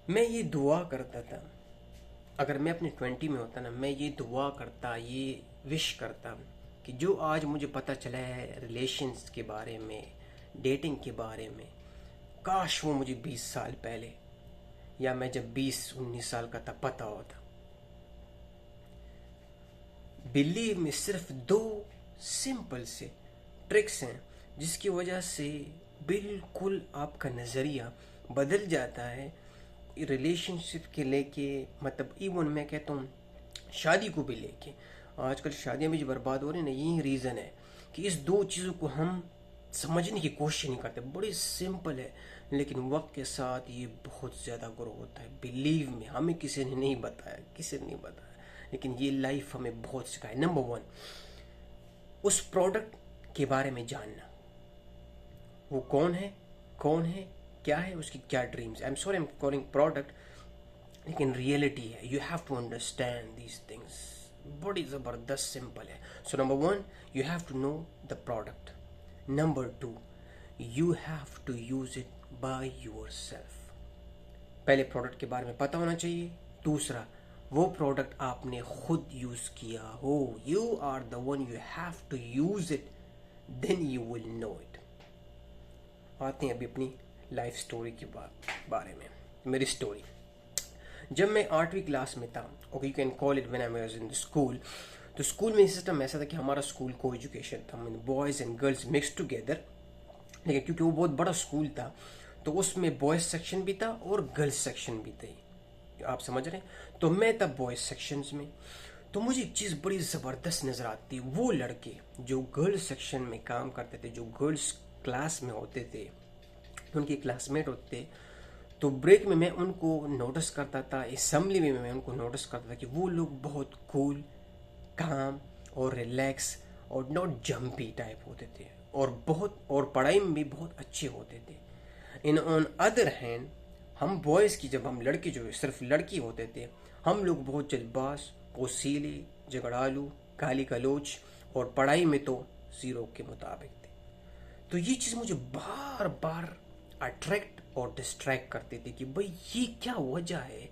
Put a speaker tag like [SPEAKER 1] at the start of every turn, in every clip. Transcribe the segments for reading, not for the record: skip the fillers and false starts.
[SPEAKER 1] मैं ये दुआ करता था, अगर मैं अपने 20 में होता ना, मैं ये दुआ करता, ये विश करता कि जो आज मुझे पता चला है रिलेशंस के बारे में, डेटिंग के बारे में, काश वो मुझे 20 साल पहले या मैं जब 20-19 साल का था पता होता। बिलीव में सिर्फ दो सिंपल से ट्रिक्स हैं जिसकी वजह से बिल्कुल आपका नज़रिया बदल जाता है रिलेशनशिप के लेके। मतलब इवन मैं कहता हूँ शादी को भी लेके, आजकल शादियाँ भी जो बर्बाद हो रही हैं ना, यही रीज़न है कि इस दो चीज़ों को हम समझने की कोशिश नहीं करते। बड़ी सिंपल है लेकिन वक्त के साथ ये बहुत ज़्यादा ग्रो होता है। बिलीव में हमें किसी ने नहीं बताया, किसी ने नहीं बताया, लेकिन ये लाइफ हमें बहुत सिखाए। नंबर 1, उस प्रोडक्ट के बारे में जानना, वो कौन है, क्या है, उसकी क्या dreams. I am sorry I am calling product, लेकिन रियलिटी है। You have to understand these things. बड़ी ज़बरदस्त सिंपल है। So number 1, you have to know the product. Number 2, you have to use it by your self. पहले product के बारे में पता होना चाहिए। दूसरा, वो प्रोडक्ट आपने खुद यूज किया हो। You are the one, you have to use it, then you will know it. आते हैं अभी अपनी लाइफ स्टोरी के बारे में। मेरी स्टोरी, जब मैं 8वीं क्लास में था, okay, you can call it when I was in the school, तो स्कूल में सिस्टम ऐसा था कि हमारा स्कूल को एजुकेशन था, mean boys and girls mix together. लेकिन क्योंकि वो बहुत बड़ा स्कूल था तो उसमें बॉयज़ सेक्शन भी था और गर्ल्स सेक्शन भी थे, आप समझ रहे हैं। तो मैं था बॉयज़ सेक्शंस में। तो मुझे एक चीज़ बड़ी ज़बरदस्त नज़र आती, वो लड़के जो गर्ल्स सेक्शन में काम करते थे, जो गर्ल्स क्लास में होते थे, उनके क्लासमेट होते थे, तो ब्रेक में मैं उनको नोटिस करता था, असेंबली में मैं उनको नोटिस करता था कि वो लोग बहुत कूल, काम और रिलैक्स और नॉट जम्पी टाइप होते थे, और पढ़ाई में भी बहुत अच्छे होते थे। इन ऑन अदर हैंड, हम बॉयज़ की, जब हम लड़के जो सिर्फ लड़की होते थे, हम लोग बहुत जल्दबाज, पोसीले, झगड़ालू, गाली गलोच और पढ़ाई में तो ज़ीरो के मुताबिक थे। तो ये चीज़ मुझे बार बार अट्रैक्ट और डिस्ट्रैक्ट करती थी कि भाई ये क्या वजह है,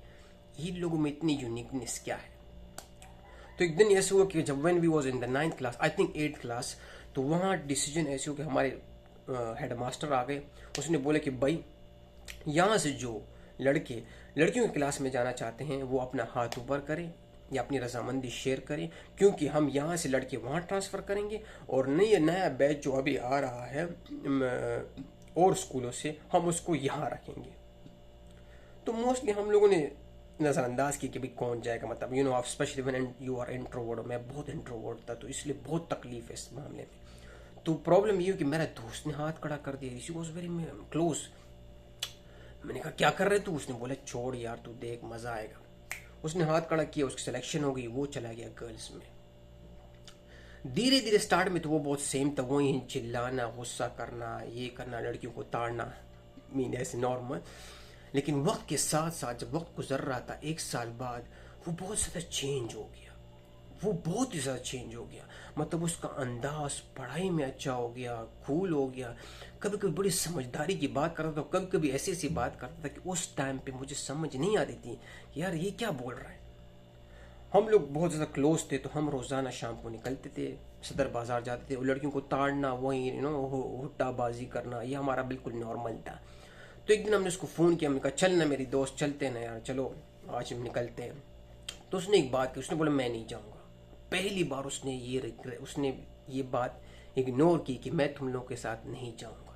[SPEAKER 1] ये लोगों में इतनी यूनिकनेस क्या है। तो एक दिन ऐसे हुआ कि जब when we was in the 9th class, I think 8th class, तो वहाँ डिसीजन ऐसे हो कि हमारे हेड मास्टर आ गए। उसने बोले कि भाई यहाँ से जो लड़के लड़कियों की क्लास में जाना चाहते हैं वो अपना हाथ ऊपर करें या अपनी रजामंदी शेयर करें, क्योंकि हम यहाँ से लड़के वहाँ ट्रांसफ़र करेंगे और नया बैच जो अभी आ रहा है और स्कूलों से, हम उसको यहाँ रखेंगे। तो मोस्टली हम लोगों ने नज़रअंदाज की कि भाई कौन जाएगा, मतलब यू नो आप, specially when you are introvert. मैं बहुत इंट्रोवर्ट था तो इसलिए बहुत तकलीफ है इस मामले में। तो प्रॉब्लम ये हुई कि मेरा दोस्त ने हाथ खड़ा कर दिया, शी वॉज वेरी क्लोज। मैंने कहा क्या कर रहे तू? उसने बोला छोड़ यार, तू देख मज़ा आएगा। उसने हाथ खड़ा किया, उसकी सिलेक्शन हो गई, वो चला गया गर्ल्स में। धीरे धीरे स्टार्ट में तो वो बहुत सेम था, वही चिल्लाना, गुस्सा करना, ये करना, लड़कियों को ताड़ना, मीन ऐसे नॉर्मल। लेकिन वक्त के साथ साथ जब वक्त गुजर रहा था, 1 साल बाद, वो बहुत ज़्यादा चेंज हो गया। वो बहुत ही ज़्यादा चेंज हो गया। मतलब उसका अंदाज पढ़ाई में अच्छा हो गया, कूल हो गया। कभी कभी बड़ी समझदारी की बात करता था, कभी कभी ऐसी ऐसी बात करता था कि उस टाइम पे मुझे समझ नहीं आती थी यार ये क्या बोल रहा है। हम लोग बहुत ज़्यादा क्लोज थे तो हम रोज़ाना शाम को निकलते थे, सदर बाज़ार जाते थे, और लड़कियों को ताड़ना, वही यू नो हुट्टाबाजी करना, ये हमारा बिल्कुल नॉर्मल था। तो एक दिन हमने उसको फ़ोन किया, हमने कहा चल ना मेरी दोस्त, चलते हैं ना यार, चलो आज हम निकलते हैं। तो उसने एक बात की, उसने बोला मैं नहीं जाऊँगा। पहली बार उसने ये बात इग्नोर की कि मैं तुम लोगों के साथ नहीं जाऊँगा।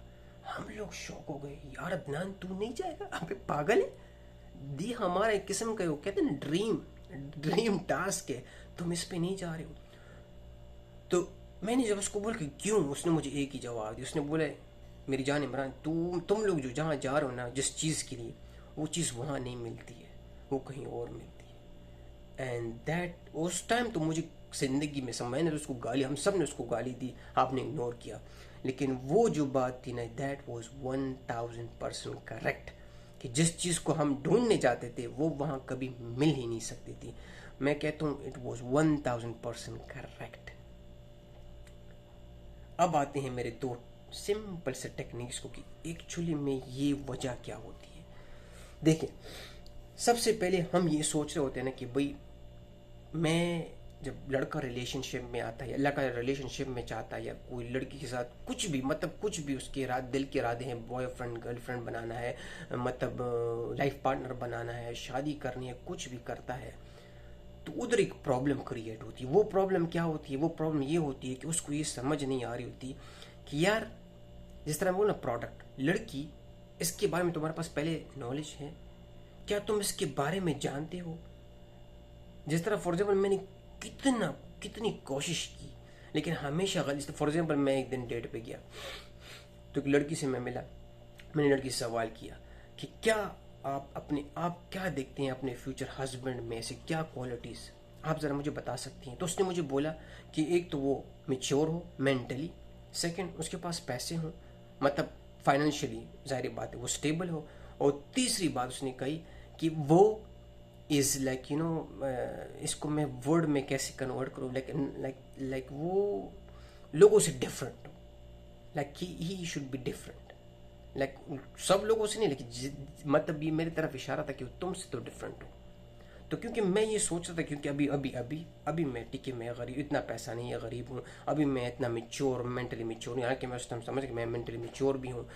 [SPEAKER 1] हम लोग शौक हो गए, यार अदनान तू नहीं जाएगा? अबे पागल है, दी हमारा एक किस्म का, वो कहते हैं ना ड्रीम टास्क है, तुम इस पे नहीं जा रहे हो। तो मैंने जब उसको बोला कि क्यों, उसने मुझे एक ही जवाब दिया। उसने बोला मेरी जान इमरान, तुम लोग जो जहाँ जा रहे हो ना जिस चीज़ के लिए, वो चीज़ वहाँ नहीं मिलती है, वो कहीं और मिलती है। एंड दैट उस टाइम तो मुझे ज़िंदगी में मैंने तो उसको गाली, हम सब ने उसको गाली दी, आपने इग्नोर किया। लेकिन वो जो बात थी ना, दैट वॉज 1000% करेक्ट, कि जिस चीज़ को हम ढूंढने जाते थे वो वहाँ कभी मिल ही नहीं सकती थी। मैं कहता हूँ इट वॉज 1000% करेक्ट। अब आते हैं मेरे दो सिंपल से टेक्निक्स को कि एक्चुअली में ये वजह क्या होती है। देखिए, सबसे पहले हम ये सोच रहे होते हैं ना कि भाई मैं, जब लड़का रिलेशनशिप में आता है या लड़का रिलेशनशिप में चाहता है या कोई लड़की के साथ कुछ भी, मतलब कुछ भी उसके दिल के इरादे हैं, बॉयफ्रेंड गर्लफ्रेंड बनाना है, मतलब लाइफ पार्टनर बनाना है, शादी करनी है, कुछ भी करता है, तो उधर एक प्रॉब्लम क्रिएट होती है। वो प्रॉब्लम क्या होती है? वो प्रॉब्लम ये होती है कि उसको ये समझ नहीं आ रही होती कि यार, जिस तरह बोलो ना, प्रोडक्ट लड़की, इसके बारे में तुम्हारे पास पहले नॉलेज है क्या? तुम इसके बारे में जानते हो? जिस तरह फॉर एग्जाम्पल मैंने कितनी कोशिश की, लेकिन हमेशा गलत। फॉर एग्जाम्पल मैं एक दिन डेट पे गया, तो एक लड़की से मैं मिला, मैंने लड़की से सवाल किया कि क्या आप क्या देखते हैं अपने फ्यूचर हस्बैंड में, ऐसे क्या क्वालिटीज़ आप ज़रा मुझे बता सकती हैं? तो उसने मुझे बोला कि एक तो वो मेच्योर हो मेंटली, सेकंड उसके पास पैसे हों, मतलब फाइनेंशियली ज़ाहिर बात है वो स्टेबल हो, और तीसरी बात उसने कही कि वो इज़ लाइक यू नो, इसको मैं वर्ड में कैसे कन्वर्ट करूँ, लाइक वो लोगों से डिफरेंट हो, like he should be different, like सब लोगों से नहीं, लेकिन मतलब ये मेरी तरफ इशारा था कि तुमसे तो डिफरेंट हो। तो क्योंकि मैं ये सोच रहा था, क्योंकि अभी मैं टिके, मैं गरीब, इतना पैसा नहीं है, गरीब हूँ, अभी मैं इतना मेच्योर, मेंटली मेच्योर नहीं, हालांकि मैं उस टाइम समझ कि मैं मेंटली मेच्योर भी हूँ,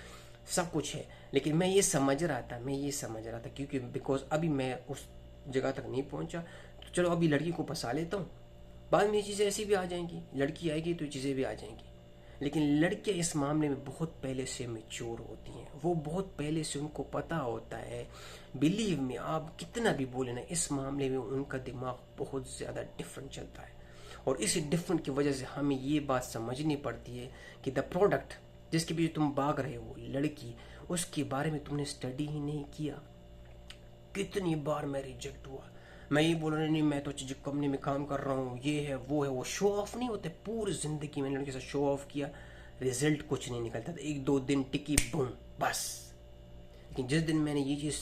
[SPEAKER 1] सब कुछ है, लेकिन मैं ये समझ रहा था क्योंकि बिकॉज अभी मैं उस जगह तक नहीं पहुँचा, तो चलो अभी लड़की को फंसा लेता हूँ, बाद में ये चीज़ें ऐसी भी आ जाएंगी, लड़की आएगी तो ये चीज़ें भी आ जाएंगी। लेकिन लड़कियां इस मामले में बहुत पहले से मैच्योर होती हैं, वो बहुत पहले से उनको पता होता है। बिलीव में आप कितना भी बोले ना, इस मामले में उनका दिमाग बहुत ज़्यादा डिफरेंट चलता है, और इसी डिफरेंट की वजह से हमें ये बात समझनी पड़ती है कि द प्रोडक्ट जिसके पीछे तुम भाग रहे हो, लड़की, उसके बारे में तुमने स्टडी ही नहीं किया। कितनी बार मैं रिजेक्ट हुआ, मैं ये बोल रहा नहीं मैं तो चीज़ कंपनी में काम कर रहा हूँ, ये है वो है, वो शो ऑफ नहीं होते। पूरी ज़िंदगी मैंने लड़के से शो ऑफ किया, रिजल्ट कुछ नहीं निकलता था, एक दो दिन टिकी, बूम, बस। लेकिन जिस दिन मैंने ये चीज़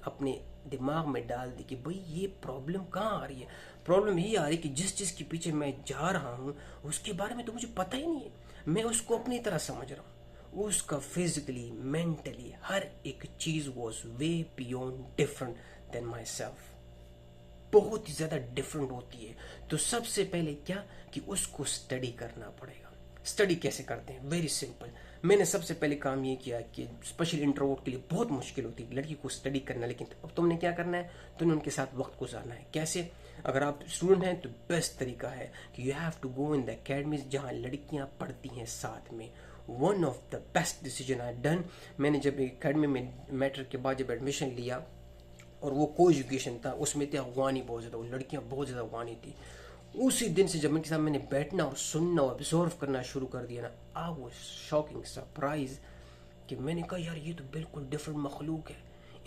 [SPEAKER 1] अपने दिमाग में डाल दी कि भाई ये प्रॉब्लम कहाँ आ रही है, प्रॉब्लम ये आ रही है कि जिस चीज़ के पीछे मैं जा रहा हूँ उसके बारे में तो मुझे पता ही नहीं है, मैं उसको अपनी तरह समझ रहा हूँ, उसका फिजिकली मेंटली हर एक चीज़ was way beyond different than my self, बहुत ही ज़्यादा डिफरेंट होती है। तो सबसे पहले क्या कि उसको स्टडी करना पड़ेगा। स्टडी कैसे करते हैं? Very simple. मैंने सबसे पहले काम ये किया कि स्पेशल इंट्रोवर्ट के लिए बहुत मुश्किल होती है लड़की को स्टडी करना, लेकिन अब तुमने क्या करना है, तुमने उनके साथ वक्त गुजारना है। कैसे? अगर आप स्टूडेंट हैं तो बेस्ट तरीका है कि you have to go in the academies जहाँ लड़कियाँ पढ़ती हैं साथ में। One of the best decision I done, मैंने जब अकेडमी में मैट्रिक के बाद जब एडमिशन लिया, और वो को एजुकेशन था, उसमें थी अफगानी बहुत ज़्यादा, वो लड़कियाँ बहुत ज़्यादा अफगानी थी। उसी दिन से जब उनके साथ मैंने बैठना और सुनना और ऑब्जर्व करना शुरू कर दिया ना, आई वाज शॉकिंग सरप्राइज कि मैंने कहा यार ये तो बिल्कुल डिफरेंट मखलूक है।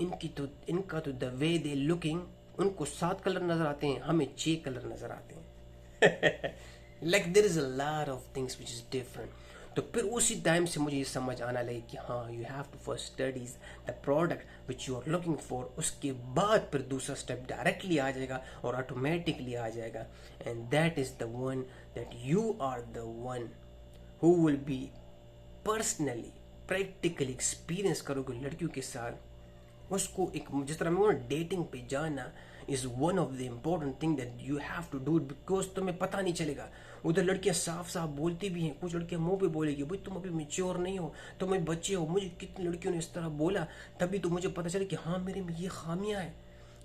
[SPEAKER 1] इनका तो द वे दे लुकिंग, उनको 7 कलर नज़र आते हैं, हमें 6 कलर नज़र आते हैं। Like there is a lot of things which is different. तो फिर उसी टाइम से मुझे ये समझ आना लगी कि हाँ, you have to first studies the product which you are looking for, उसके बाद फिर दूसरा स्टेप डायरेक्टली आ जाएगा और ऑटोमेटिकली आ जाएगा, and that is the one that you are the one who will be personally practically experience करोगे लड़कियों के साथ। उसको एक, जिस तरह मैं डेटिंग पे जाना is one of the important thing that you have to do it, because तुम्हें पता नहीं चलेगा। उधर लड़कियां साफ साफ बोलती भी हैं, कुछ लड़कियां मुंह पे बोलेगी भाई तुम अभी मेच्योर नहीं हो, तुम अभी बच्चे हो। मुझे कितनी लड़कियों ने इस तरह बोला, तभी तो मुझे पता चला कि हाँ मेरे में ये खामियां हैं,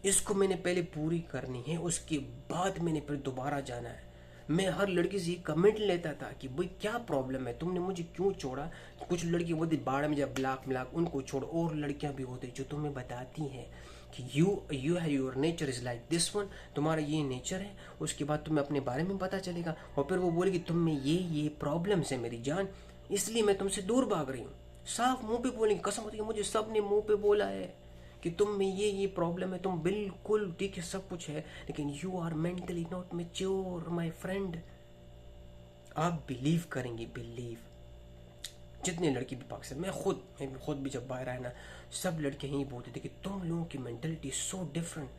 [SPEAKER 1] इसको मैंने पहले पूरी करनी है, उसके बाद मैंने फिर दोबारा जाना है। मैं हर लड़की से कमेंट लेता था कि भाई क्या प्रॉब्लम है, तुमने मुझे क्यों छोड़ा। कुछ लड़की होती बाढ़ में जब ब्लाक मिलाक, उनको छोड़ो, और लड़कियां भी होती जो तुम्हें बताती हैं कि यू है your nature is like this one, तुम्हारा ये नेचर है। उसके बाद तुम्हें अपने बारे में पता चलेगा, और फिर वो बोलेगी तुम में ये प्रॉब्लम्स है मेरी जान, इसलिए मैं तुमसे दूर भाग रही हूँ। साफ मुंह पे बोलेंगे, कसम होती है मुझे सब ने मुंह पे बोला है कि तुम में ये प्रॉब्लम है, तुम बिल्कुल ठीक है, सब कुछ है, लेकिन you are mentally not mature my friend. आप बिलीव करेंगे, बिलीव, जितने लड़की भी पाक से, मैं खुद भी जब बाहर आया ना, सब लड़के यही बोलते थे कि तुम लोगों की मेंटलिटी सो डिफरेंट,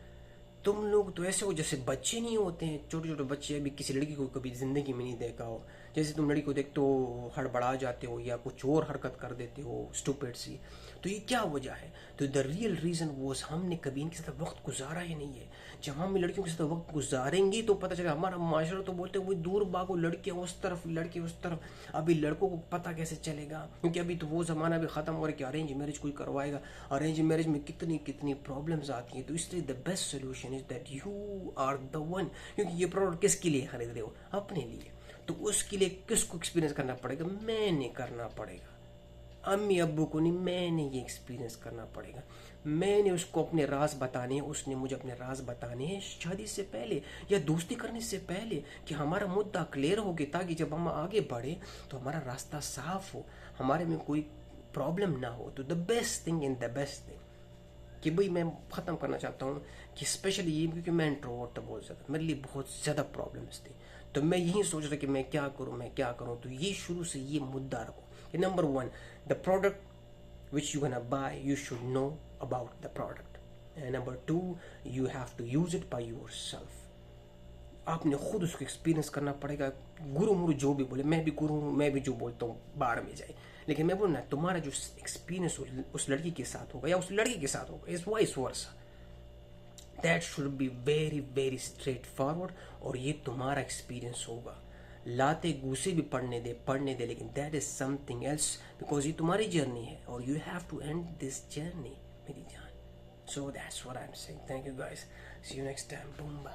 [SPEAKER 1] तुम लोग तो ऐसे हो जैसे बच्चे नहीं होते हैं, छोटे छोटे बच्चे। अभी किसी लड़की को कभी ज़िंदगी में नहीं देखा हो, जैसे तुम लड़की को देखते हो हड़बड़ा जाते हो या कुछ और हरकत कर देते हो स्टूपिड सी, तो ये क्या वजह है? तो द रियल रीज़न वो हमने कभी इनके साथ वक्त गुजारा ही नहीं है। जब हम लड़कियों के साथ वक्त गुजारेंगे तो पता चलेगा। हमारा माशरा तो बोलते हैं वो दूर भागो, लड़कियाँ उस तरफ लड़के उस तरफ। अभी लड़कों को पता कैसे चलेगा? क्योंकि अभी तो वो ज़माना भी ख़त्म हो रहा है कि अरेंज मैरिज कोई करवाएगा। अरेंज मैरिज में कितनी कितनी प्रॉब्लम्स आती हैं। तो इसलिए the best solution is that you are the one. क्योंकि ये प्रोडक्ट किसके लिए खरीद रहे हो? अपने लिए। तो उसके लिए किसको एक्सपीरियंस करना पड़ेगा? मैंने करना पड़ेगा। अम्मी अब्बू को नहीं, मैंने ये एक्सपीरियंस करना पड़ेगा। मैंने उसको अपने राज बताने हैं, उसने मुझे अपने राज बताने हैं शादी से पहले या दोस्ती करने से पहले, कि हमारा मुद्दा क्लियर हो गया, ताकि जब हम आगे बढ़े तो हमारा रास्ता साफ हो, हमारे में कोई प्रॉब्लम ना हो। तो the best thing in the best thing कि भाई मैं ख़त्म करना चाहता हूँ कि स्पेशली ये, क्योंकि मैं इंट्रोवर्ट था बहुत ज़्यादा, मेरे लिए बहुत ज़्यादा प्रॉब्लम्स थी। तो मैं यही सोच रहा कि मैं क्या करूँ। तो ये शुरू से ये मुद्दा रखो कि number 1, the product which you gonna buy, you should know about the product. And number 2, you have to use it by yourself. आपने खुद उसको एक्सपीरियंस करना पड़ेगा। गुरु मुरु जो भी बोले, मैं भी गुरु हूँ, मैं भी जो बोलता हूँ बाहर में जाए, लेकिन मैं बोलूँ ना, तुम्हारा जो एक्सपीरियंस उस लड़की के साथ होगा या उस लड़के के साथ होगा, is vice versa, that should be very very straight forward. और ये तुम्हारा एक्सपीरियंस होगा। लाते घूसे भी पढ़ने दे, लेकिन that is something else, because ये तुम्हारी जर्नी है और you have to end this journey मेरी जान। So that's what I am saying. Thank you guys, see you next time. Boom.